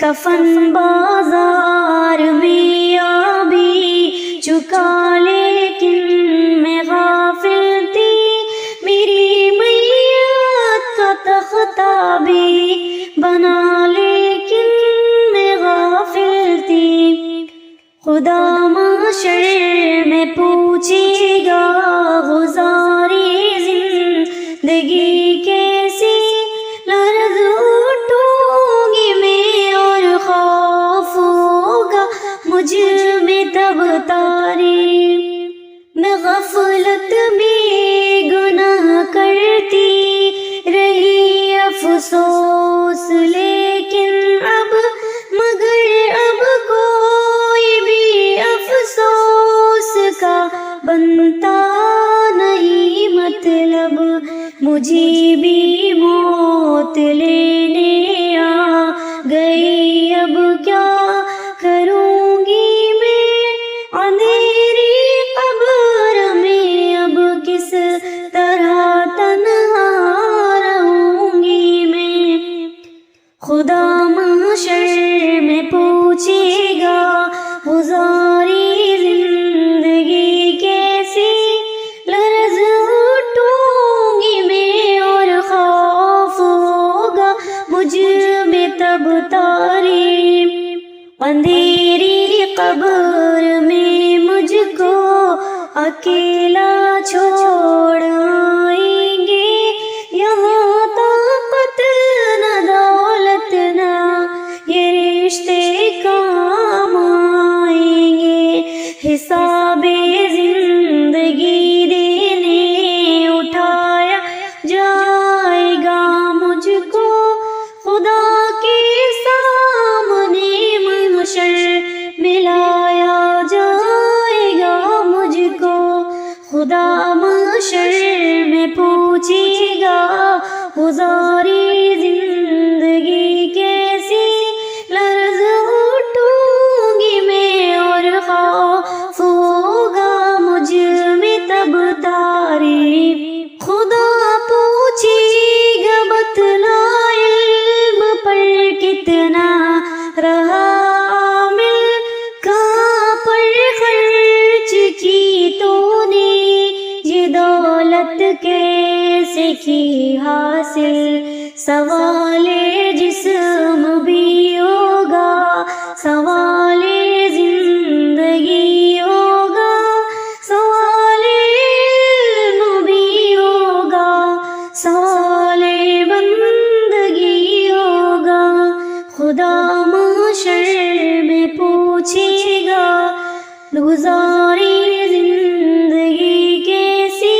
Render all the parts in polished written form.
کفن بازار میں آ بھی چکا لیکن میں غافل تھی، میری میت کا تختہ بھی بنا لیکن میں غافل تھی۔ خدا محشر میں پوچھے گا گزاری زندگی کیسی، لرز اٹھوں گی میں اور خوف ہوگا مجھ میں تب تاری۔ میں غفلت میں گناہ کرتی رہی افسوس، لیکن اب مگر اب کوئی بھی افسوس کا بنتا نہیں مطلب، مجھے بھی موت لینے آ گئی، اب کیا کروں گی میں اندھیری قبر میں، اب کس طرح تنہا رہوں گی میں۔ خدا محشر میں پوچھے گا گزاری زندگی کیسی، لرز اٹھوں گی میں اور خوف ہوگا مجھ میں تب تاری۔ اندھیری قبر میں مجھ کو اکیلا چھوڑ آئیں گے، یہاں طاقت نہ دولت نہ یہ رشتے کام آئیں گے، حساب زندگی دینے اٹھایا جائے گا مجھ کو، خدا کے سامنے محشر ملایا جائے گا مجھ کو۔ خدا محشر میں پوچھے گا گزاری زندگی کیسی، لرز اٹھوں گی میں اور خوف ہوگا مجھ میں تب تاری۔ خدا پوچھے گا بتلا علم پر کتنا رہا عامل، کہاں پر خرچ کی تو نے یہ دولت کیسے کی حاصل، سوال جسم بھی ہوگا، سوال زندگی ہوگا، سوال علم بھی ہوگا، سوال بندگی ہوگا۔ خدا محشر میں پوچھے گا گزاری زندگی کیسی،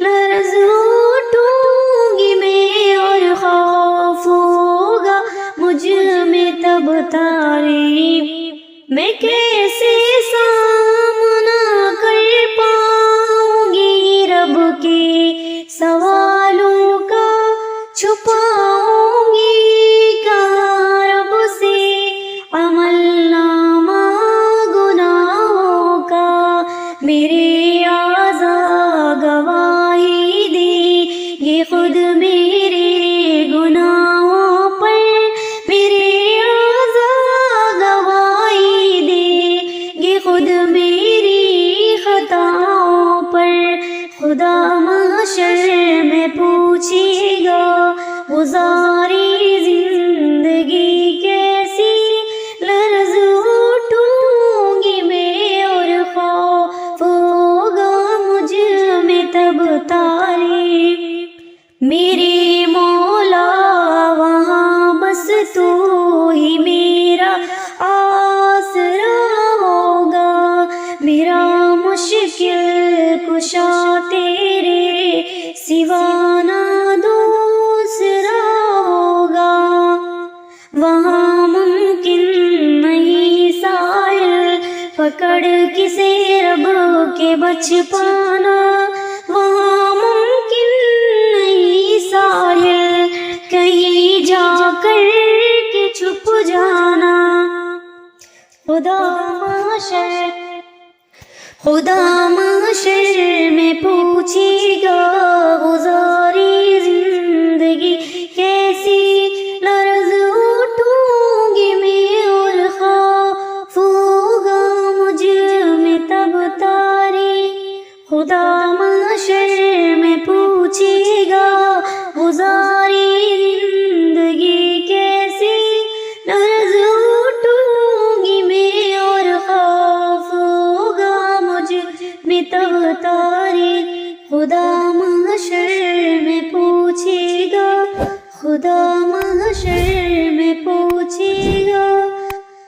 لرز اٹھوں گی میں اور خوف ہوگا مجھ میں تب تاری۔ میں کیسے سامنا کر پاؤں گی رب کے سوالوں کا، چھپاؤں گی کہاں رب سے عمل نامہ گناہوں کا، میرے اعضاء گواہی دیں گے خود میرے گناہوں پر، میرے اعضاء گواہی دیں گے خود میری خطاؤں پر۔ خدا محشر میں پوچھے گا گزاری زندگی کیسی، لرز اٹھوں گی میں اور خوف ہوگا مجھ میں تب تاری۔ میرے مولا وہاں بس تو ہی میرا آسرا ہوگا، میرا مشکل کشا تیرے سوا نہ دوسرا ہوگا، وہاں ممکن نہیں سائل پکڑ کسے رب کے بچ پانا، وہاں ممکن نہیں ساحل کہیں جا کر کے چھپ جانا۔ خدا محشر میں پوچھے گا گزاری زندگی کیسی، لرز اٹھوں گی میں محشر میں پوچھے گا گزاری زندگی کیسی، لرز اٹھوں گی میں اور خوف ہوگا مجھ میں تب تاری، خدا محشر میں پوچھے گا، خدا محشر